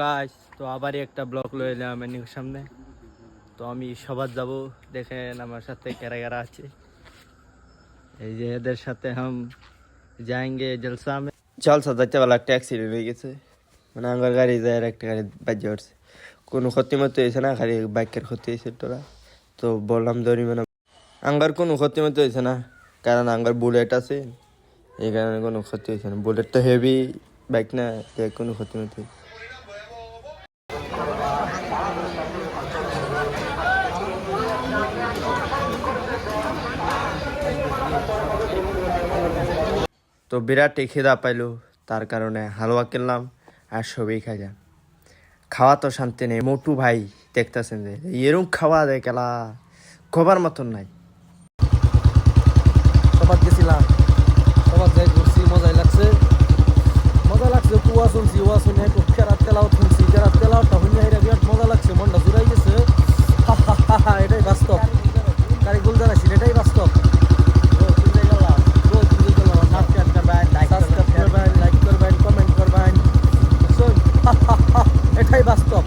Guys তো আবারই একটা blog লয়ে এলাম এর সামনে। তো আমি সবার যাব, দেখেন আমার সাথে কারা কারা আছে। এই যে এদের সাথে हम जाएंगे जलसा में। জলসা যাইতে বেলা একটা অ্যাক্সিডেন্ট হয়ে গেছে, মানে আমার গাড়ি যায় আর একটা গাড়ি বাজ্যে উঠছে। কোনো ক্ষতি মতো হয়েছে না, খালি বাইকের ক্ষতি হয়েছে তোরা। তো বললাম জরিমানা। আঙ্গার কোনো ক্ষতি মতো হয়েছে না, কারণ আঙ্গার বুলেট আছে, এই কারণে কোনো ক্ষতি হয়েছে না। বুলেট তো হেভি বাইক না, কোনো ক্ষতি মতো হয়েছে। তো বিরাটই খিদা পাইলো, তার কারণে হালুয়া কিনলাম আর সবই খাইলাম। খাওয়া তো শান্তি নেই। মোটু ভাই দেখতেছেন যে এরকম খাওয়া দেয় কেলা খবার মতন নাই। সবাই গেছিলাম, সবাই যাই ঘুরছি, মজাই লাগছে। কুয়া শুনছি, ওয়া শুনে কেরাত তেলাও শুনছি, কেরাত তেলাওটা শুনে বিরাট মজা লাগছে, মনটা জুড়াই গেছে। এটাই বাস্তব, গাড়ি গুল জানাইছি, এটাই বাস্তব। লাইক করবেন, কমেন্ট করবেন, এটাই বাস্তব।